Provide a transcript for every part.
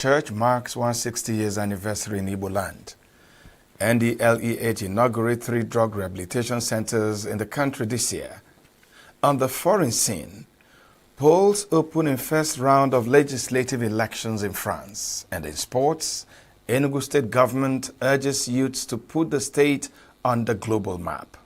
Church marks 160 years anniversary in Igbo land. NDLEH inaugurates 3 drug rehabilitation centers in the country this year. On the foreign scene, polls open in first round of legislative elections in France. And in sports, Enugu state government urges youths to put the state on the global map.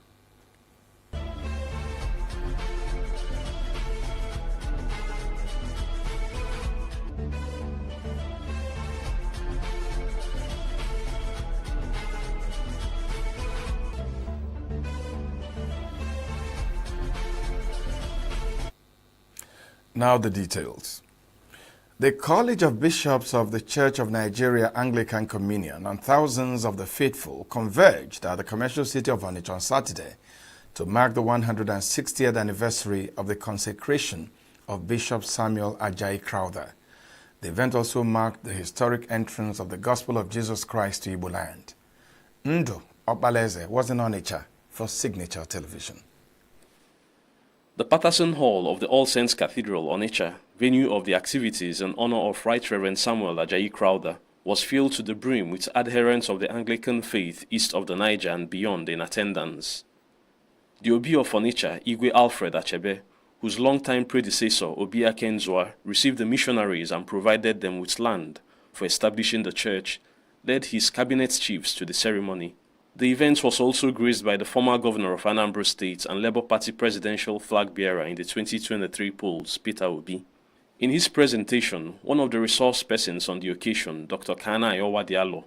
Now the details. The College of Bishops of the Church of Nigeria Anglican Communion and thousands of the faithful converged at the commercial city of Onitsha on Saturday to mark the 160th anniversary of the consecration of Bishop Samuel Ajayi Crowther. The event also marked the historic entrance of the Gospel of Jesus Christ to Igbo land. Ndu Okbaleze was in Onitsha for Signature Television. The Patterson Hall of the All Saints Cathedral, Onitsha, venue of the activities in honor of Right Reverend Samuel Ajayi Crowther, was filled to the brim with adherents of the Anglican faith east of the Niger and beyond in attendance. The Obi of Onitsha, Igwe Alfred Achebe, whose longtime predecessor, Obi Akenzua, received the missionaries and provided them with land for establishing the church, led his cabinet chiefs to the ceremony. The event was also graced by the former governor of Anambra State and Labour Party presidential flag bearer in the 2023 polls, Peter Obi. In his presentation, one of the resource persons on the occasion, Dr. Kana Ayowa Diallo,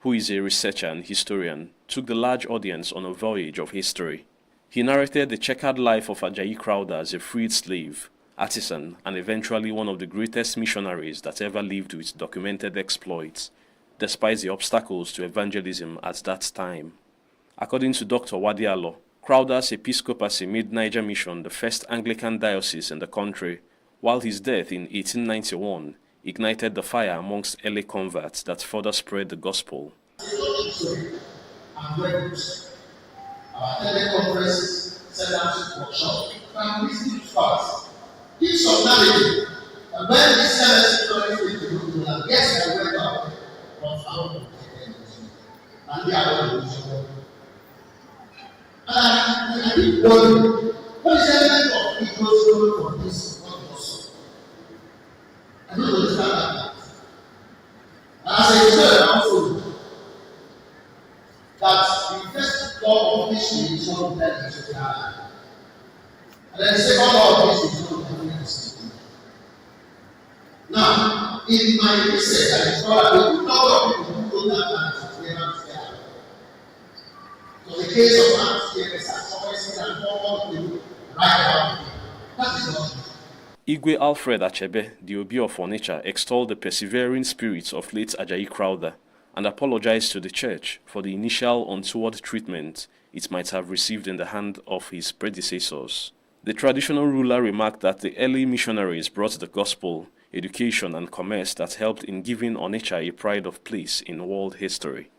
who is a researcher and historian, took the large audience on a voyage of history. He narrated the checkered life of Ajayi Crowther as a freed slave, artisan, and eventually one of the greatest missionaries that ever lived with documented exploits, despite the obstacles to evangelism at that time. According to Dr. Wadialo, Crowther's episcopacy made Niger Mission the first Anglican diocese in the country, while his death in 1891 ignited the fire amongst early converts that further spread the gospel. Our teleconference setup workshop and listening fast. Give some knowledge. And when this service is going to guess I went out of our and they are going to and I keep wondering, what is the element of it was for this also? I don't understand that. And as I said also, that the first law of history is not that is social. And then the second law of history is not that. Now, in my research, I discovered a good number of people who know that they have failed. So the case of anti-TMS has always been an common to write about. That is not true. Igwe Alfred Achebe, the Obi of Onitsha, extolled the persevering spirit of late Ajayi Crowther and apologized to the church for the initial untoward treatment it might have received in the hand of his predecessors. The traditional ruler remarked that the early missionaries brought the gospel, education and commerce that helped in giving Onitsha a pride of place in world history.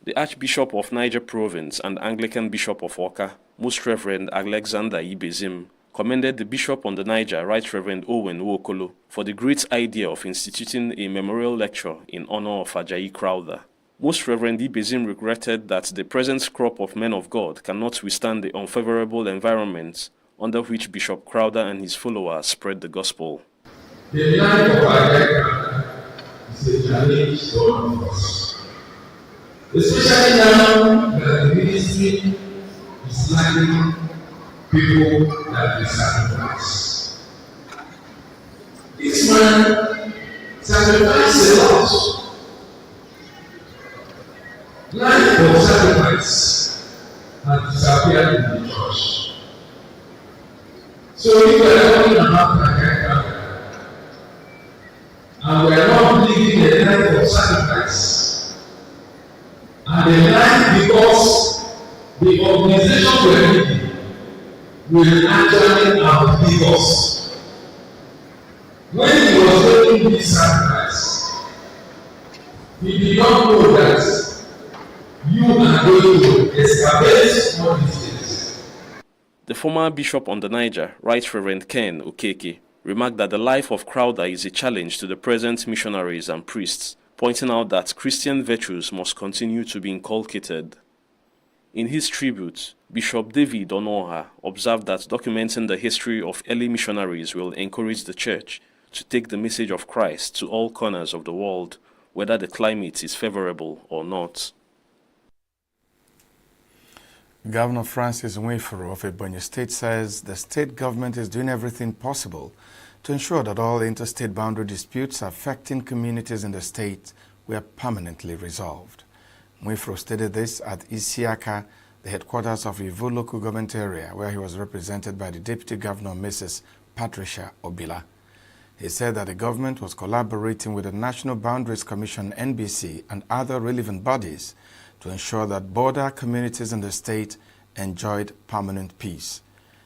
The Archbishop of Niger Province and Anglican Bishop of Awka, Most Reverend Alexander Ibezim, commended the Bishop on the Niger, Right Reverend Owen Nwokolo, for the great idea of instituting a memorial lecture in honor of Ajayi Crowther. Most Reverend Ibezim regretted that the present crop of men of God cannot withstand the unfavorable environment under which Bishop Crowther and his followers spread the gospel. The life of Ajayi is a challenge to all of us, especially now that the ministry is lacking people that we sacrifice. This man sacrificed a lot. Life of sacrifice has disappeared in the church. So if we are talking about Ajayi, and we are not living a life of sacrifice, and a life because the organization we are living will actually outlive us. When he was making this sacrifice, he did not know that you are going to excavate all these things. The former bishop on the Niger, Right Reverend Ken Okeke, remarked that the life of Crowther is a challenge to the present missionaries and priests, pointing out that Christian virtues must continue to be inculcated. In his tribute, Bishop David Onoha observed that documenting the history of early missionaries will encourage the Church to take the message of Christ to all corners of the world, whether the climate is favorable or not. Governor Francis Nweforo of Ebonyi State says the state government is doing everything possible to ensure that all interstate boundary disputes affecting communities in the state were permanently resolved. Nweforo stated this at Isiaka, the headquarters of Ivo local government area, where he was represented by the Deputy Governor, Mrs. Patricia Obila. He said that the government was collaborating with the National Boundaries Commission, NBC, and other relevant bodies to ensure that border communities in the state enjoyed permanent peace.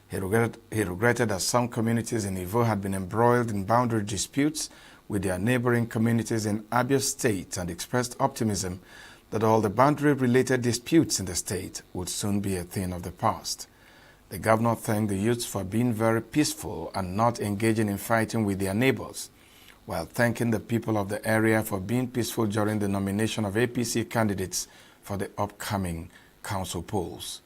He regretted that some communities in Ivo had been embroiled in boundary disputes with their neighboring communities in Abia State and expressed optimism that all the boundary-related disputes in the state would soon be a thing of the past. The governor thanked the youths for being very peaceful and not engaging in fighting with their neighbors, while thanking the people of the area for being peaceful during the nomination of APC candidates for the upcoming council polls.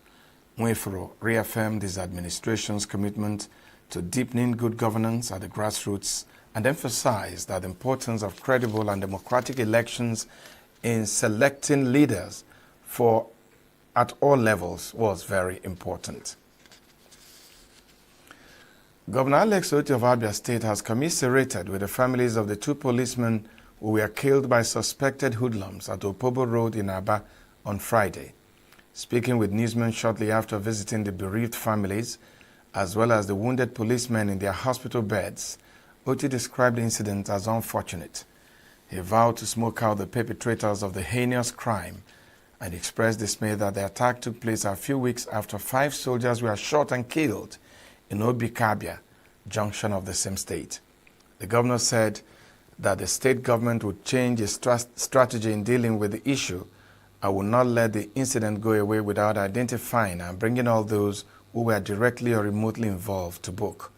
Nweforo reaffirmed his administration's commitment to deepening good governance at the grassroots and emphasized that the importance of credible and democratic elections in selecting leaders at all levels was very important. Governor Alex Otti of Abia State has commiserated with the families of the two policemen who were killed by suspected hoodlums at Opobo Road in Aba on Friday. Speaking with newsmen shortly after visiting the bereaved families, as well as the wounded policemen in their hospital beds, Otti described the incident as unfortunate. He vowed to smoke out the perpetrators of the heinous crime and expressed dismay that the attack took place a few weeks after 5 soldiers were shot and killed in Obikabia, junction of the same state. The governor said that the state government would change its strategy in dealing with the issue and would not let the incident go away without identifying and bringing all those who were directly or remotely involved to book.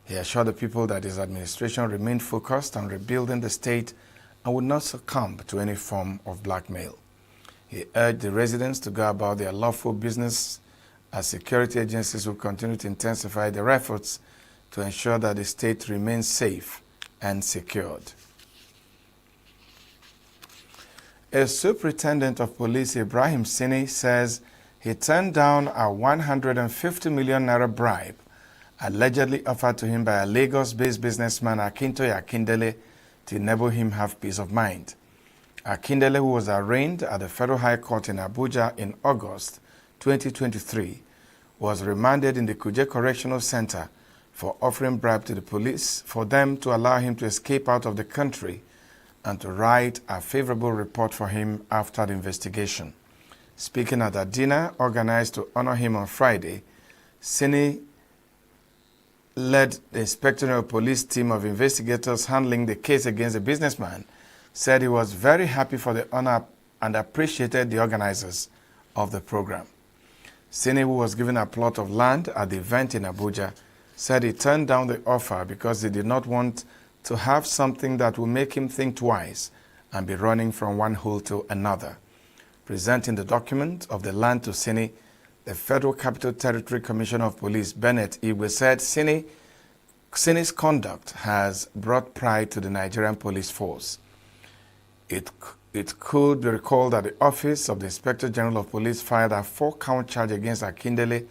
He assured the people that his administration remained focused on rebuilding the state and would not succumb to any form of blackmail. He urged the residents to go about their lawful business as security agencies will continue to intensify their efforts to ensure that the state remains safe and secured. A superintendent of police, Ibrahim Sini, says he turned down a 150 million naira bribe allegedly offered to him by a Lagos-based businessman, Akintoye Akindele, to enable him have peace of mind. Akindele, who was arraigned at the Federal High Court in Abuja in August 2023, was remanded in the Kuje Correctional Center for offering bribe to the police for them to allow him to escape out of the country and to write a favorable report for him after the investigation. Speaking at a dinner organized to honor him on Friday, Sini led the Inspector General Police team of investigators handling the case against the businessman, said he was very happy for the honor and appreciated the organizers of the program. Sini, who was given a plot of land at the event in Abuja, said he turned down the offer because he did not want to have something that would make him think twice and be running from one hole to another. Presenting the document of the land to Sini, the Federal Capital Territory Commissioner of Police, Bennett Igwe, said Sini's conduct has brought pride to the Nigerian police force. It could be recalled that the Office of the Inspector General of Police filed a 4-count charge against Akindele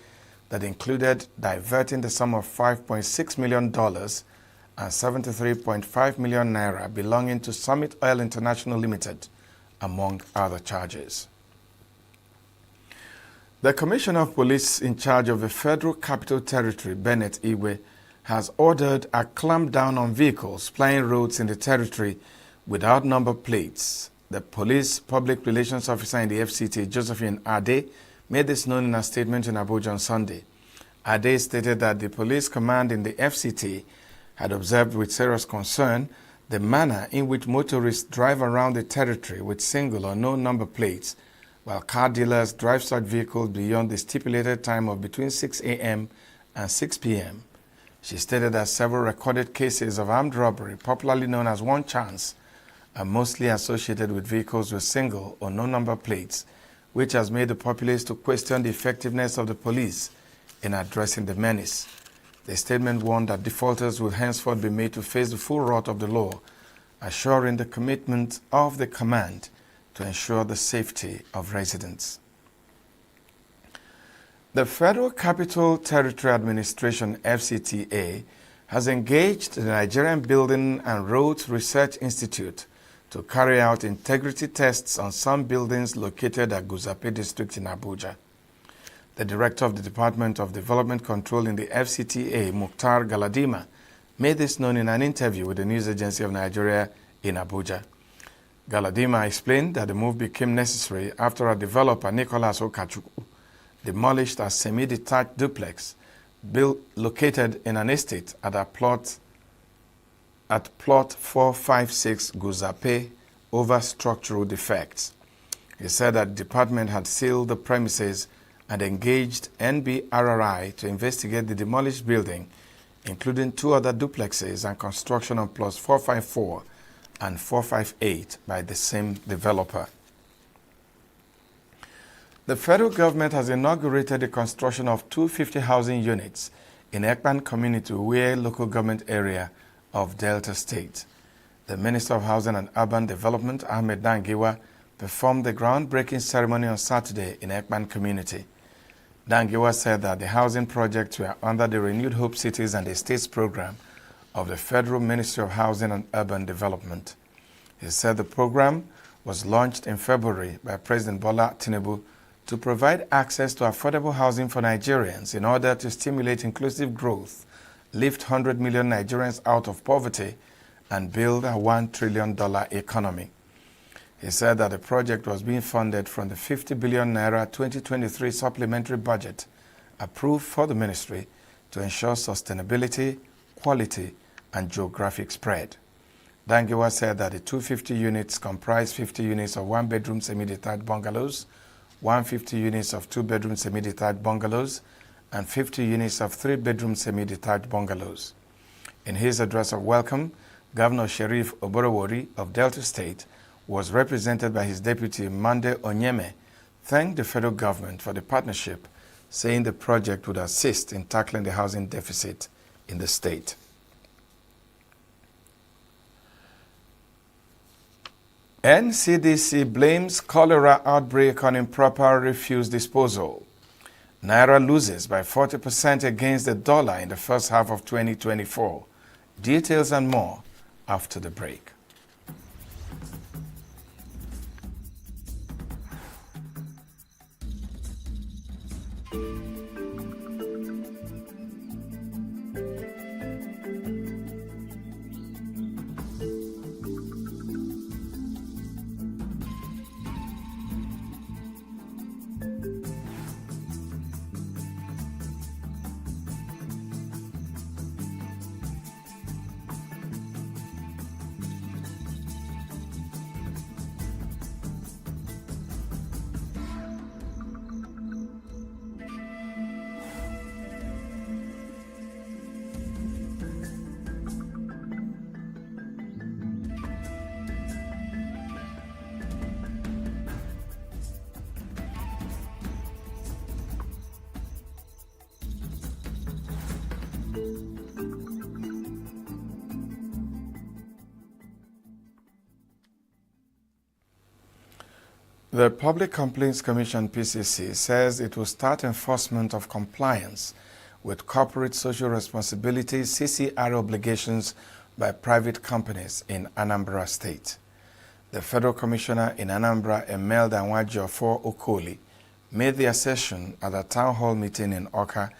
that included diverting the sum of $5.6 million and 73.5 million naira belonging to Summit Oil International Limited, among other charges. The Commissioner of Police in charge of the Federal Capital Territory, Bennett Igwe, has ordered a clampdown on vehicles plying roads in the territory without number plates. The police public relations officer in the FCT, Josephine Ade, made this known in a statement in Abuja on Sunday. Ade stated that the police command in the FCT had observed with serious concern the manner in which motorists drive around the territory with single or no number plates, while car dealers drive such vehicles beyond the stipulated time of between 6 a.m. and 6 p.m. She stated that several recorded cases of armed robbery, popularly known as one chance, are mostly associated with vehicles with single or no number plates, which has made the populace to question the effectiveness of the police in addressing the menace. The statement warned that defaulters will henceforth be made to face the full wrath of the law, assuring the commitment of the command to ensure the safety of residents. The Federal Capital Territory Administration, FCTA, has engaged the Nigerian Building and Roads Research Institute to carry out integrity tests on some buildings located at Guzape district in Abuja. The director of the Department of Development Control in the FCTA, Mukhtar Galadima, made this known in an interview with the News Agency of Nigeria in Abuja. Galadima explained that the move became necessary after a developer, Nicholas Okachuku, demolished a semi-detached duplex built located in an estate at plot 456 Guzape over structural defects. He said that the department had sealed the premises and engaged NBRRI to investigate the demolished building, including 2 other duplexes and construction on plots 454 and 458 by the same developer. The federal government has inaugurated the construction of 250 housing units in Ekpan community, Uwe local government area of Delta State. The Minister of Housing and Urban Development, Ahmed Dangiwa, performed the groundbreaking ceremony on Saturday in Ekpan community. Dangiwa said that the housing projects were under the Renewed Hope Cities and Estates program of the Federal Ministry of Housing and Urban Development. He said the program was launched in February by President Bola Tinubu to provide access to affordable housing for Nigerians in order to stimulate inclusive growth, lift 100 million Nigerians out of poverty, and build a $1 trillion economy. He said that the project was being funded from the 50 billion naira 2023 supplementary budget approved for the ministry to ensure sustainability, quality, and geographic spread. Dangiwa said that the 250 units comprise 50 units of one-bedroom semi-detached bungalows, 150 units of two-bedroom semi-detached bungalows, and 50 units of three-bedroom semi-detached bungalows. In his address of welcome, Governor Sheriff Oborowori of Delta State was represented by his deputy Mande Onyeme, thanked the federal government for the partnership, saying the project would assist in tackling the housing deficit in the state. NCDC blames cholera outbreak on improper refuse disposal. Naira loses by 40% against the dollar in the first half of 2024. Details and more after the break. The Public Complaints Commission, PCC, says it will start enforcement of compliance with corporate social responsibility CCR obligations by private companies in Anambra State. The Federal Commissioner in Anambra, Imelda Nwajiofo Okoli, made the assertion at a town hall meeting in Awka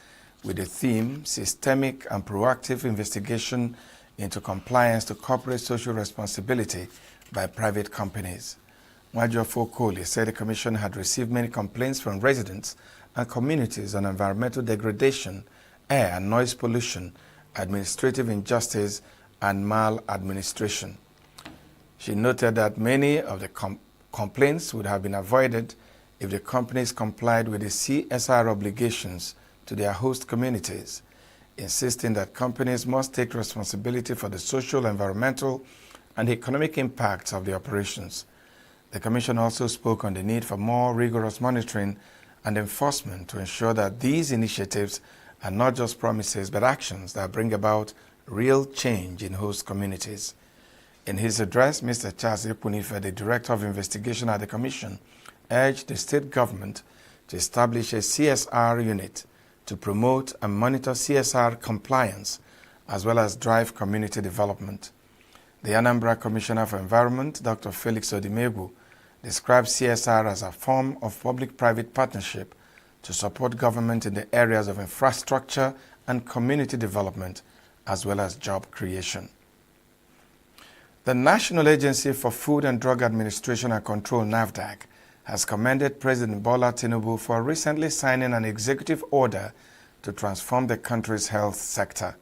with the theme Systemic and Proactive Investigation into Compliance to Corporate Social Responsibility by Private Companies. Nwajiofo Okoli said the Commission had received many complaints from residents and communities on environmental degradation, air and noise pollution, administrative injustice, and maladministration. She noted that many of the complaints would have been avoided if the companies complied with the CSR obligations to their host communities. insisting that companies must take responsibility for the social, environmental, and economic impacts of the operations. The Commission also spoke on the need for more rigorous monitoring and enforcement to ensure that these initiatives are not just promises but actions that bring about real change in host communities. In his address, Mr. Charles Epunife, the Director of Investigation at the Commission, urged the state government to establish a CSR unit to promote and monitor CSR compliance as well as drive community development. The Anambra Commissioner for Environment, Dr. Felix Odimegwu, describes CSR as a form of public-private partnership to support government in the areas of infrastructure and community development, as well as job creation. The National Agency for Food and Drug Administration and Control, NAFDAC, has commended President Bola Tinubu for recently signing an executive order to transform the country's health sector.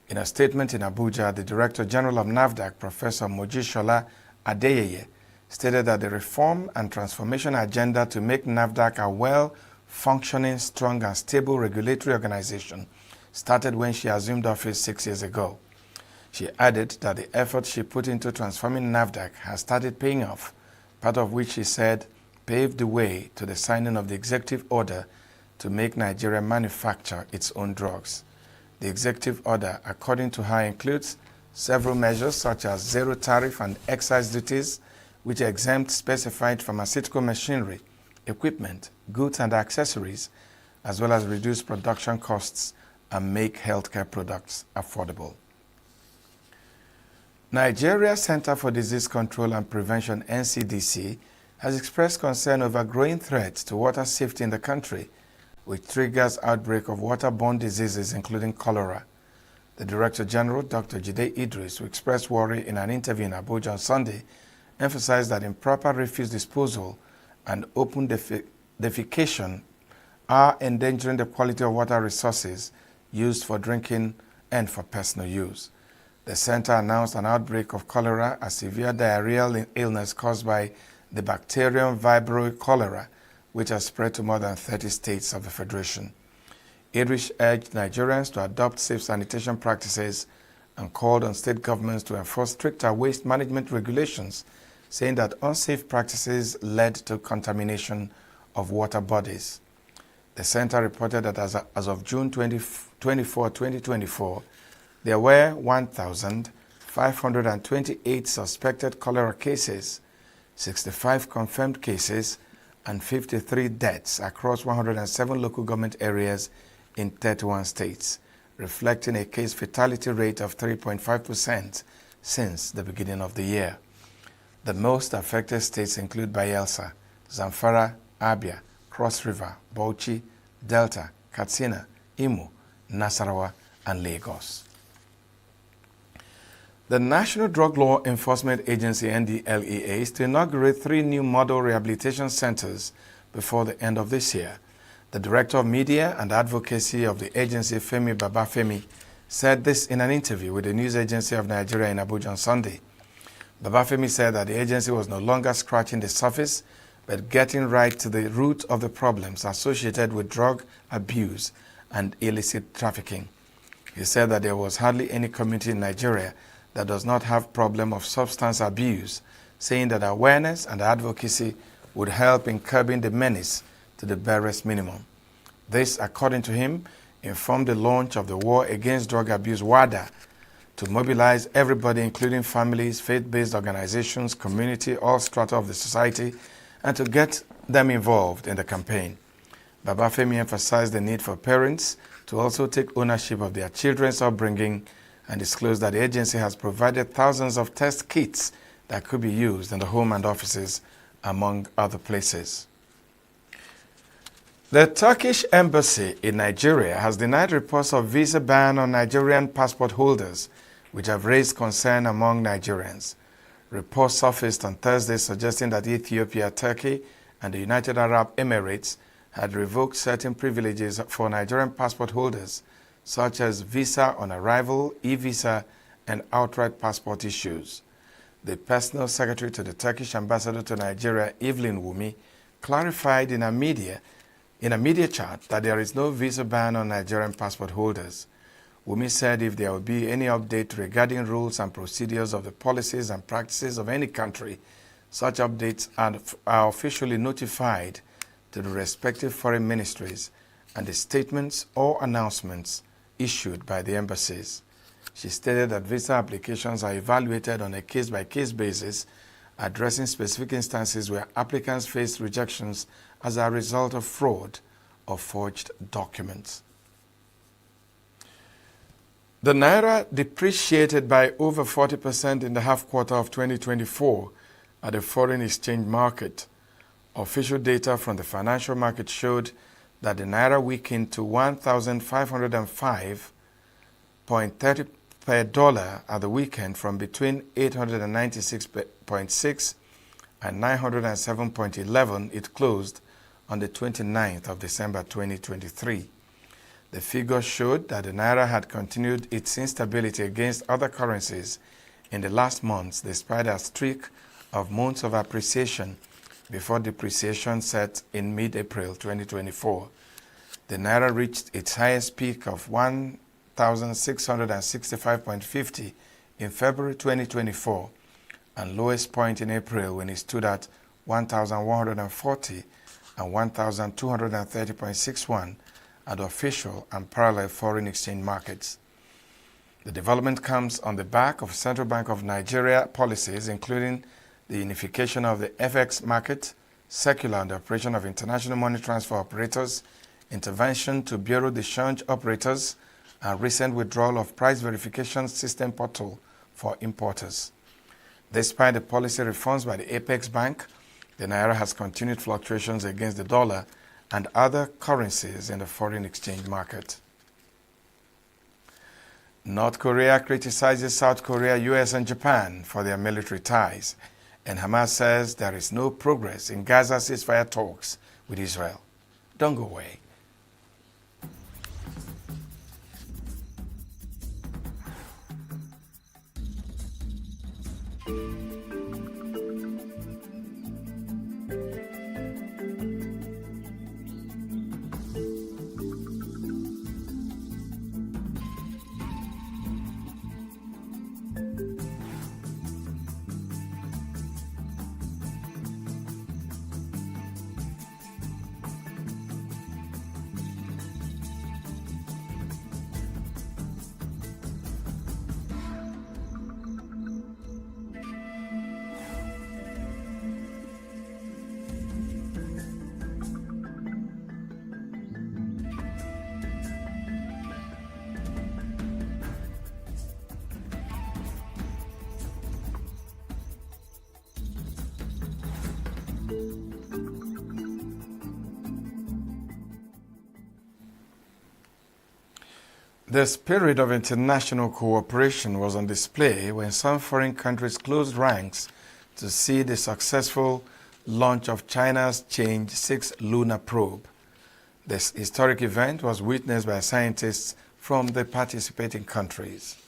In a statement in Abuja, the Director General of NAFDAC, Professor Mojisola Adeyeye, stated that the reform and transformation agenda to make NAFDAC a well-functioning, strong and stable regulatory organization started when she assumed office 6 years ago. She added that the effort she put into transforming NAFDAC has started paying off, part of which she said paved the way to the signing of the executive order to make Nigeria manufacture its own drugs. The executive order, according to her, includes several measures such as zero tariff and excise duties, which exempt specified pharmaceutical machinery, equipment, goods and accessories, as well as reduce production costs and make healthcare products affordable. Nigeria Center for Disease Control and Prevention, NCDC, has expressed concern over growing threats to water safety in the country, which triggers outbreak of waterborne diseases including cholera. The Director General, Dr. Jide Idris, who expressed worry in an interview in Abuja on Sunday, emphasized that improper refuse disposal and open defecation are endangering the quality of water resources used for drinking and for personal use. The center announced an outbreak of cholera, a severe diarrheal illness caused by the bacterium Vibrio cholera, which has spread to more than 30 states of the Federation. Idris urged Nigerians to adopt safe sanitation practices and called on state governments to enforce stricter waste management regulations, saying that unsafe practices led to contamination of water bodies. The center reported that as of June 24, 2024, there were 1,528 suspected cholera cases, 65 confirmed cases, and 53 deaths across 107 local government areas in 31 states, reflecting a case fatality rate of 3.5% since the beginning of the year. The most affected states include Bayelsa, Zamfara, Abia, Cross River, Bauchi, Delta, Katsina, Imo, Nasarawa, and Lagos. The National Drug Law Enforcement Agency, NDLEA, is to inaugurate 3 new model rehabilitation centers before the end of this year. The Director of Media and Advocacy of the agency, Femi Babafemi, said this in an interview with the News Agency of Nigeria in Abuja on Sunday. Babafemi said that the agency was no longer scratching the surface, but getting right to the root of the problems associated with drug abuse and illicit trafficking. He said that there was hardly any community in Nigeria that does not have problem of substance abuse, saying that awareness and advocacy would help in curbing the menace to the barest minimum. This, according to him, informed the launch of the War Against Drug Abuse WADA to mobilize everybody, including families, faith-based organizations, community, all strata of the society, and to get them involved in the campaign. Babafemi emphasized the need for parents to also take ownership of their children's upbringing and disclosed that the agency has provided thousands of test kits that could be used in the home and offices, among other places. The Turkish embassy in Nigeria has denied reports of visa ban on Nigerian passport holders, which have raised concern among Nigerians. Reports surfaced on Thursday suggesting that Ethiopia, Turkey, and the United Arab Emirates had revoked certain privileges for Nigerian passport holders, such as visa on arrival, e-visa, and outright passport issues. The personal secretary to the Turkish ambassador to Nigeria, Evelyn Wumi, clarified in a media chat that there is no visa ban on Nigerian passport holders. Wumi said if there will be any update regarding rules and procedures of the policies and practices of any country, such updates are officially notified to the respective foreign ministries and the statements or announcements issued by the embassies. She stated that visa applications are evaluated on a case-by-case basis, addressing specific instances where applicants face rejections as a result of fraud or forged documents. The Naira depreciated by over 40% in the half quarter of 2024 at the foreign exchange market. Official data from the financial market showed that the Naira weakened to 1,505.30 per dollar at the weekend from between 896.6 and 907.11 it closed on the 29th of December 2023. The figure showed that the Naira had continued its instability against other currencies in the last months despite a streak of months of appreciation before depreciation set in mid-April 2024. The Naira reached its highest peak of 1,665.50 in February 2024 and lowest point in April when it stood at 1,140 and 1,230.61 at official and parallel foreign exchange markets. The development comes on the back of Central Bank of Nigeria policies, including the unification of the FX market, circular on the operation of international money transfer operators, intervention to bureau de change operators, and recent withdrawal of price verification system portal for importers. Despite the policy reforms by the Apex Bank, the Naira has continued fluctuations against the dollar and other currencies in the foreign exchange market. North Korea criticizes South Korea, US, and Japan for their military ties, and Hamas says there is no progress in Gaza ceasefire talks with Israel. Don't go away. The spirit of international cooperation was on display when some foreign countries closed ranks to see the successful launch of China's Change 6 lunar probe. This historic event was witnessed by scientists from the participating countries.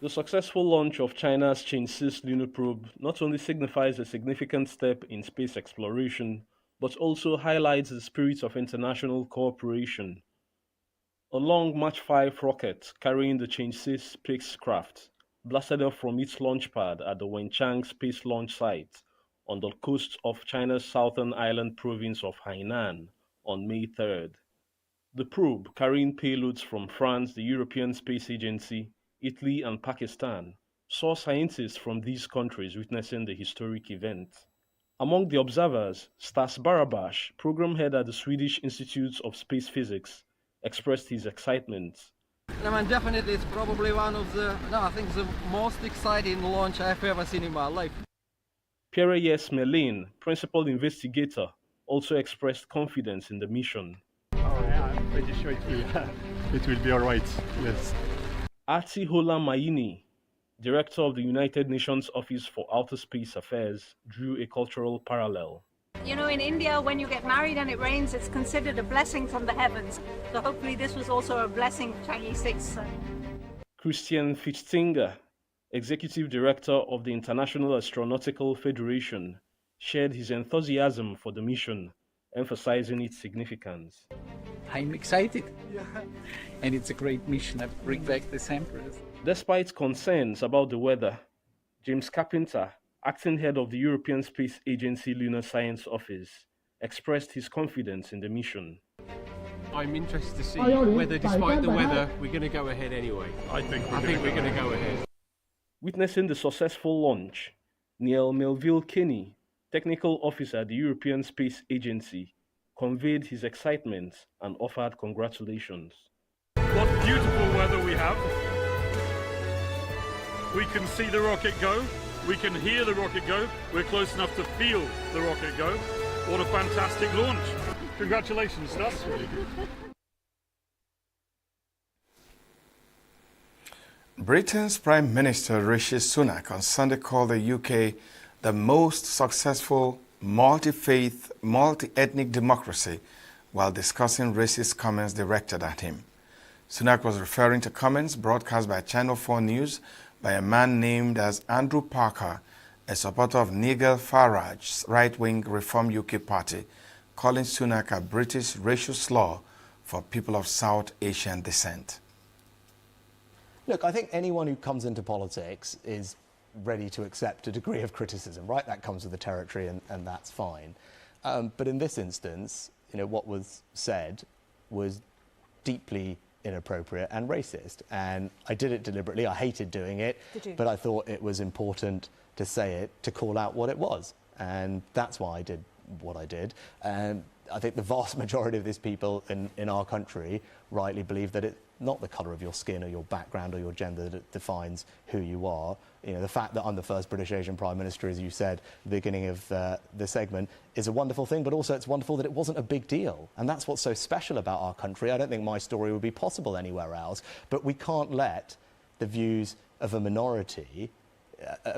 The successful launch of China's Change 6 lunar probe not only signifies a significant step in space exploration, but also highlights the spirit of international cooperation. A long March 5 rocket carrying the Change 6 spacecraft blasted off from its launch pad at the Wenchang Space Launch Site on the coast of China's southern island province of Hainan on May 3rd. The probe, carrying payloads from France, the European Space Agency, Italy, and Pakistan, saw scientists from these countries witnessing the historic event. Among the observers, Stas Barabash, program head at the Swedish Institute of Space Physics, expressed his excitement. Definitely it's probably one of the most exciting launch I've ever seen in my life. Pierre Melin, principal investigator, also expressed confidence in the mission. Oh yeah, I'm pretty sure it will be all right, yes. Atihola Mayini, director of the United Nations Office for Outer Space Affairs, drew a cultural parallel. You know, in India, when you get married and it rains, it's considered a blessing from the heavens. So hopefully this was also a blessing for Chinese 6. Christian Fichtinger, executive director of the International Astronautical Federation, shared his enthusiasm for the mission, emphasizing its significance. I'm excited. And it's a great mission to bring back this empress. Despite concerns about the weather, James Carpenter, acting head of the European Space Agency Lunar Science Office, expressed his confidence in the mission. I'm interested to see whether, despite the weather, we're going to go ahead anyway. I think we're going to go ahead. Witnessing the successful launch, Neil Melville Kenny, technical officer at the European Space Agency, conveyed his excitement and offered congratulations. What beautiful weather we have. We can see the rocket go. We can hear the rocket go. We're close enough to feel the rocket go. What a fantastic launch. Congratulations, Stas. Britain's Prime Minister Rishi Sunak on Sunday called the UK the most successful multi-faith, multi-ethnic democracy while discussing racist comments directed at him. Sunak was referring to comments broadcast by Channel 4 News by a man named as Andrew Parker, a supporter of Nigel Farage's right-wing Reform UK party, calling Sunak a British racial slur for people of South Asian descent. Look, I think anyone who comes into politics is ready to accept a degree of criticism, right? That comes with the territory, and that's fine. But in this instance, what was said was deeply inappropriate and racist, and I did it deliberately. I hated doing it, but I thought it was important to say it, to call out what it was, and that's why I did what I did. And I think the vast majority of these people in our country rightly believe that it's not the colour of your skin or your background or your gender that defines who you are. The fact that I'm the first British Asian Prime Minister, as you said at the beginning of the segment, is a wonderful thing, but also it's wonderful that it wasn't a big deal. And that's what's so special about our country. I don't think my story would be possible anywhere else, but we can't let the views of a minority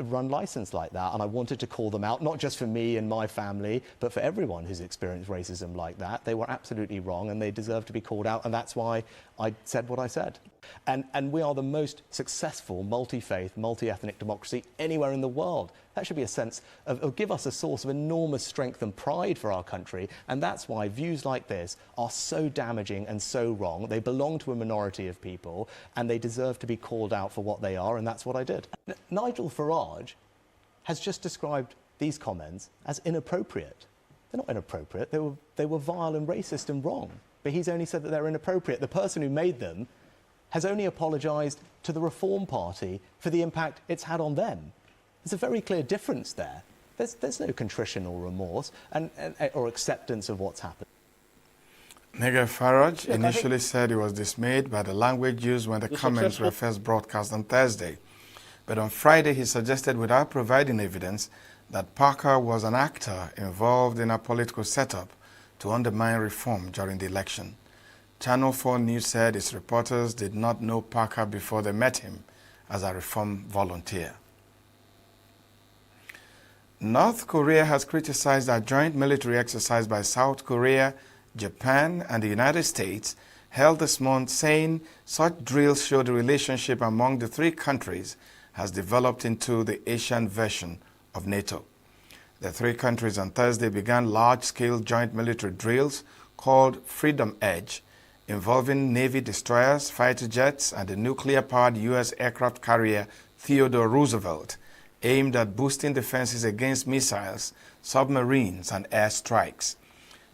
run license like that, and I wanted to call them out, not just for me and my family, but for everyone who's experienced racism like that. They were absolutely wrong, and they deserve to be called out, and that's why I said what I said. And we are the most successful multi-faith, multi-ethnic democracy anywhere in the world. That should be a sense of give us a source of enormous strength and pride for our country, and that's why views like this are so damaging and so wrong. They belong to a minority of people, and they deserve to be called out for what they are, and that's what I did. Nigel Farage has just described these comments as inappropriate. They're not inappropriate. They were vile and racist and wrong, but he's only said that they're inappropriate. The person who made them has only apologised to the Reform Party for the impact it's had on them. There's a very clear difference there. There's no contrition or remorse or acceptance of what's happened. Nigel Farage initially said he was dismayed by the language used when the comments were first broadcast on Thursday. But on Friday, he suggested, without providing evidence, that Parker was an actor involved in a political setup to undermine reform during the election. Channel 4 News said its reporters did not know Parker before they met him as a reform volunteer. North Korea has criticized a joint military exercise by South Korea, Japan, and the United States held this month, saying such drills show the relationship among the three countries has developed into the Asian version of NATO. The three countries on Thursday began large-scale joint military drills called Freedom Edge, involving Navy destroyers, fighter jets, and the nuclear-powered U.S. aircraft carrier Theodore Roosevelt, aimed at boosting defenses against missiles, submarines, and air strikes.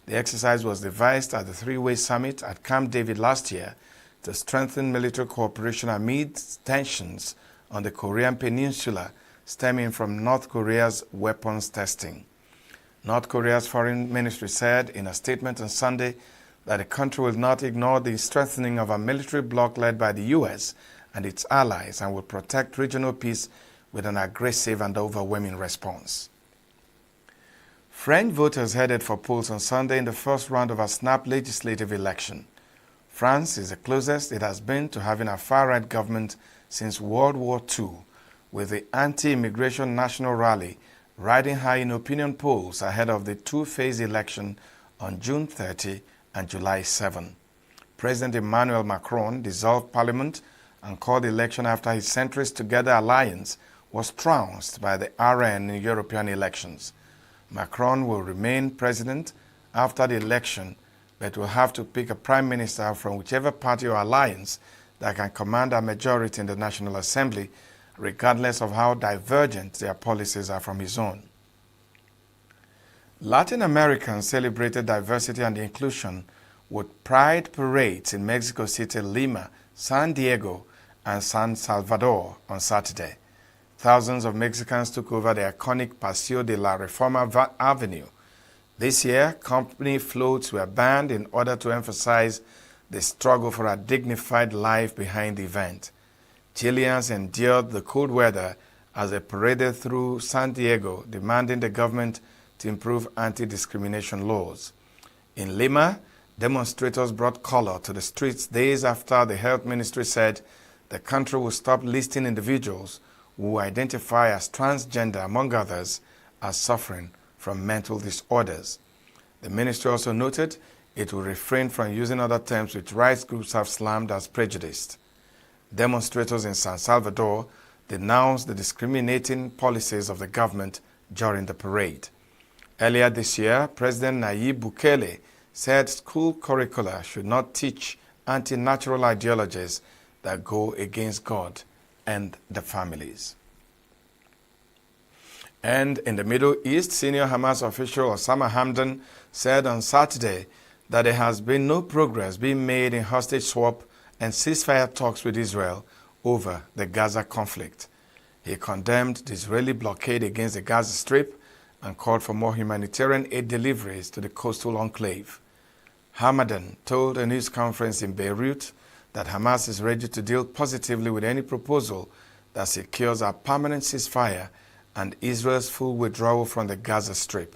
The exercise was devised at the three-way summit at Camp David last year to strengthen military cooperation amid tensions on the Korean Peninsula stemming from North Korea's weapons testing. North Korea's foreign ministry said in a statement on Sunday that the country will not ignore the strengthening of a military bloc led by the U.S. and its allies and will protect regional peace with an aggressive and overwhelming response. French voters headed for polls on Sunday in the first round of a snap legislative election. France is the closest it has been to having a far-right government since World War II, with the anti-immigration national rally riding high in opinion polls ahead of the two-phase election on June 30 and July 7. President Emmanuel Macron dissolved parliament and called the election after his centrist Together alliance was trounced by the RN in European elections. Macron will remain president after the election, but will have to pick a prime minister from whichever party or alliance that can command a majority in the National Assembly, regardless of how divergent their policies are from his own. Latin Americans celebrated diversity and inclusion with pride parades in Mexico City, Lima, San Diego, and San Salvador on Saturday. Thousands of Mexicans took over the iconic Paseo de la Reforma Avenue. This year, company floats were banned in order to emphasize the struggle for a dignified life behind the event. Chileans endured the cold weather as they paraded through San Diego, demanding the government to improve anti-discrimination laws. In Lima, demonstrators brought color to the streets days after the health ministry said the country will stop listing individuals who identify as transgender, among others, as suffering from mental disorders. The ministry also noted it will refrain from using other terms which rights groups have slammed as prejudiced. Demonstrators in San Salvador denounced the discriminating policies of the government during the parade. Earlier this year, President Nayib Bukele said school curricula should not teach anti-natural ideologies that go against God and the families. And in the Middle East, senior Hamas official Osama Hamdan said on Saturday that there has been no progress being made in hostage swap and ceasefire talks with Israel over the Gaza conflict. He condemned the Israeli blockade against the Gaza Strip and called for more humanitarian aid deliveries to the coastal enclave. Hamadan told a news conference in Beirut that Hamas is ready to deal positively with any proposal that secures a permanent ceasefire and Israel's full withdrawal from the Gaza Strip.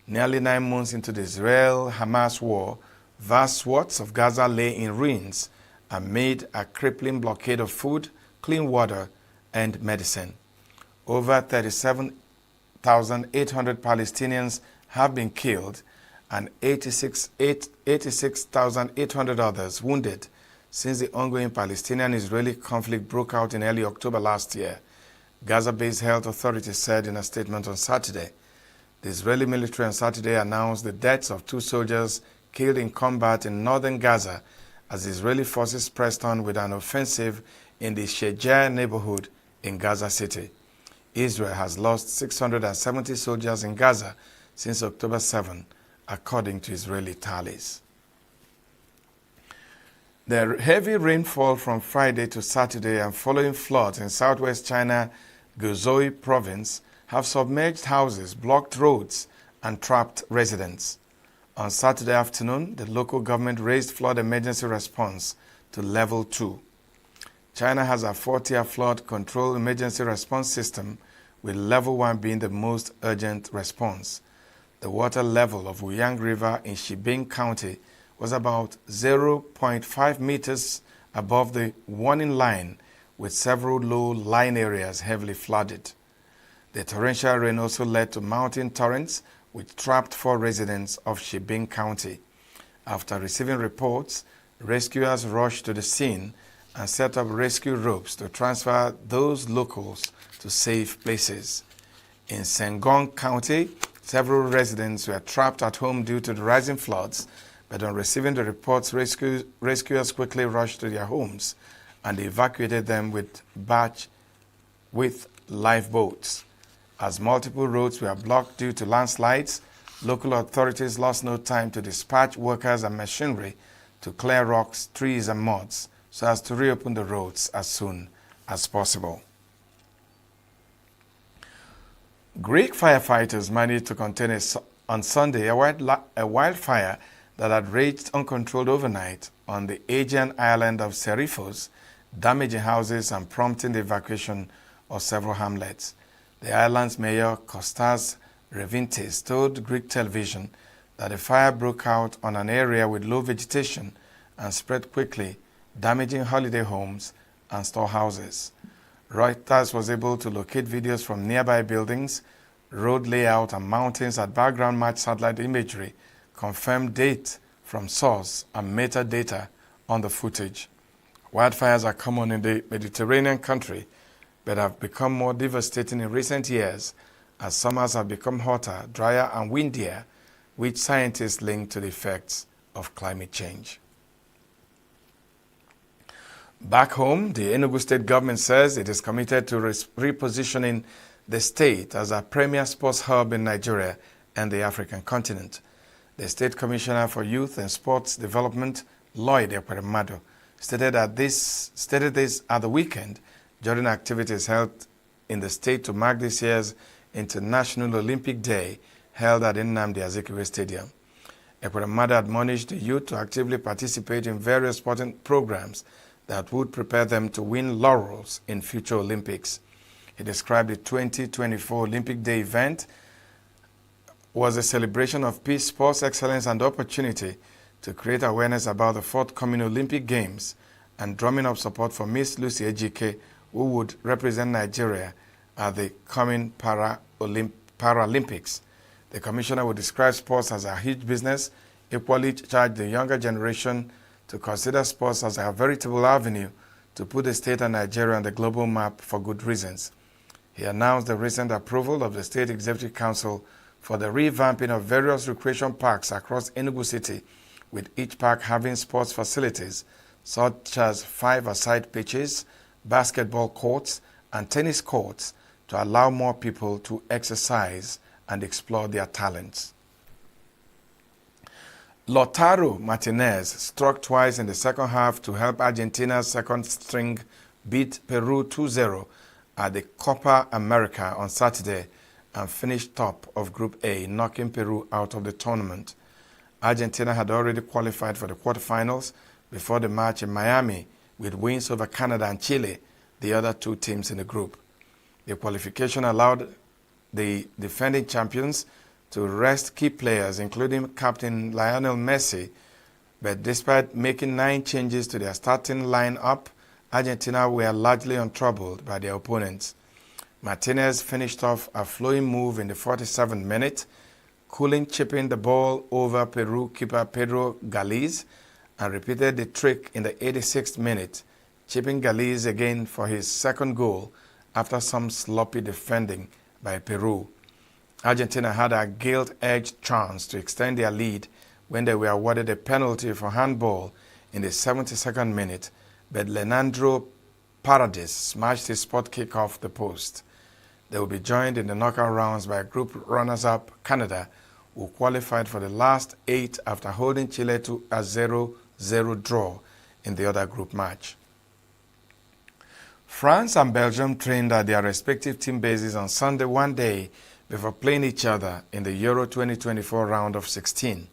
Nearly 9 months into the Israel-Hamas war, vast swaths of Gaza lay in ruins amid a crippling blockade of food, clean water, and medicine. Over 37,800 Palestinians have been killed and 86,800 others wounded since the ongoing Palestinian-Israeli conflict broke out in early October last year, Gaza-based health authorities said in a statement on Saturday. The Israeli military on Saturday announced the deaths of 2 soldiers killed in combat in northern Gaza as Israeli forces pressed on with an offensive in the Shejar neighborhood in Gaza City. Israel has lost 670 soldiers in Gaza since October 7, according to Israeli tallies. The heavy rainfall from Friday to Saturday and following floods in southwest China, Guizhou province, have submerged houses, blocked roads, and trapped residents. On Saturday afternoon, the local government raised flood emergency response to level 2. China has a 4-tier flood control emergency response system, with level 1 being the most urgent response. The water level of Wuyang River in Xibin County was about 0.5 meters above the warning line, with several low-lying areas heavily flooded. The torrential rain also led to mountain torrents, which trapped 4 residents of Xibin County. After receiving reports, rescuers rushed to the scene and set up rescue ropes to transfer those locals to safe places. In Sengong County, several residents were trapped at home due to the rising floods, but on receiving the reports, rescuers quickly rushed to their homes and evacuated them with lifeboats. As multiple roads were blocked due to landslides, local authorities lost no time to dispatch workers and machinery to clear rocks, trees, and muds so as to reopen the roads as soon as possible. Greek firefighters managed to contain on Sunday a wildfire that had raged uncontrolled overnight on the Aegean island of Serifos, damaging houses and prompting the evacuation of several hamlets. The island's mayor, Kostas Revintis, told Greek television that the fire broke out on an area with low vegetation and spread quickly, damaging holiday homes and storehouses. Reuters was able to locate videos from nearby buildings, road layout, and mountains at background match satellite imagery, confirmed date from source, and metadata on the footage. Wildfires are common in the Mediterranean country, but have become more devastating in recent years as summers have become hotter, drier, and windier, which scientists link to the effects of climate change. Back home, the Enugu state government says it is committed to repositioning the state as a premier sports hub in Nigeria and the African continent. The State Commissioner for Youth and Sports Development, Lloyd Ekweremadu, stated this at the weekend during activities held in the state to mark this year's International Olympic Day held at Nnamdi Azikiwe Stadium. Ekweremadu admonished the youth to actively participate in various sporting programs that would prepare them to win laurels in future Olympics. He described the 2024 Olympic Day event was a celebration of peace, sports excellence, and opportunity to create awareness about the forthcoming Olympic Games and drumming up support for Miss Lucy Ejike, who would represent Nigeria at the coming Paralympics. The commissioner would describe sports as a huge business, equally charge the younger generation to consider sports as a veritable avenue to put the state and Nigeria on the global map for good reasons. He announced the recent approval of the State Executive Council for the revamping of various recreation parks across Enugu City, with each park having sports facilities such as 5-a-side pitches, basketball courts, and tennis courts to allow more people to exercise and explore their talents. Lautaro Martinez struck twice in the second half to help Argentina's second string beat Peru 2-0 at the Copa America on Saturday and finished top of Group A, knocking Peru out of the tournament. Argentina had already qualified for the quarterfinals before the match in Miami, with wins over Canada and Chile, the other two teams in the group. The qualification allowed the defending champions to rest key players, including captain Lionel Messi, but despite making 9 changes to their starting lineup, Argentina were largely untroubled by their opponents. Martinez finished off a flowing move in the 47th minute, cooling chipping the ball over Peru keeper Pedro Galiz, and repeated the trick in the 86th minute, chipping Galiz again for his second goal after some sloppy defending by Peru. Argentina had a gilt-edged chance to extend their lead when they were awarded a penalty for handball in the 72nd minute, but Leandro Paredes smashed his spot kick off the post. They will be joined in the knockout rounds by group runners-up Canada, who qualified for the last 8 after holding Chile to a 0-0 draw in the other group match. France and Belgium trained at their respective team bases on Sunday one day before playing each other in the Euro 2024 round of 16.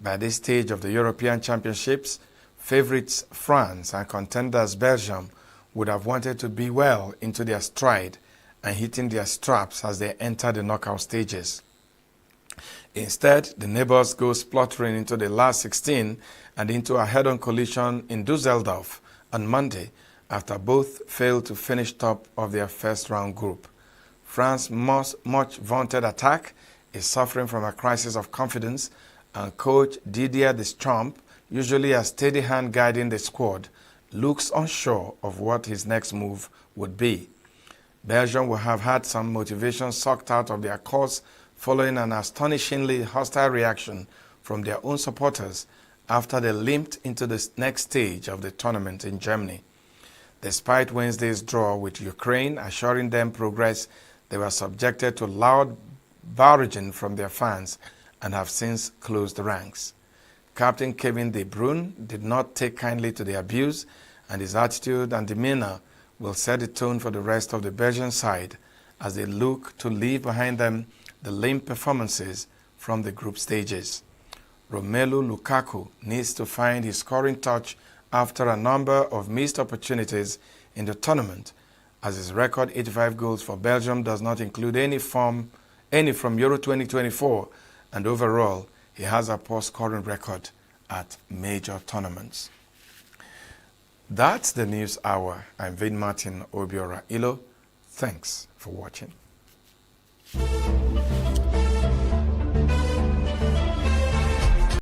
By this stage of the European Championships, favorites France and contenders Belgium would have wanted to be well into their stride and hitting their straps as they enter the knockout stages. Instead, the neighbors go spluttering into the last 16 and into a head-on collision in Dusseldorf on Monday after both failed to finish top of their first-round group. France's much vaunted attack is suffering from a crisis of confidence, and coach Didier Deschamps, usually a steady hand guiding the squad, looks unsure of what his next move would be. Belgium will have had some motivation sucked out of their cause following an astonishingly hostile reaction from their own supporters after they limped into the next stage of the tournament in Germany. Despite Wednesday's draw with Ukraine assuring them progress, they were subjected to loud barraging from their fans and have since closed the ranks. Captain Kevin De Bruyne did not take kindly to the abuse, and his attitude and demeanor will set the tone for the rest of the Belgian side as they look to leave behind them the lame performances from the group stages. Romelu Lukaku needs to find his scoring touch after a number of missed opportunities in the tournament, as his record 85 goals for Belgium does not include any from Euro 2024, and overall he has a poor scoring record at major tournaments. That's the news hour. I'm Vin Martin Obiora Ilo. Thanks for watching.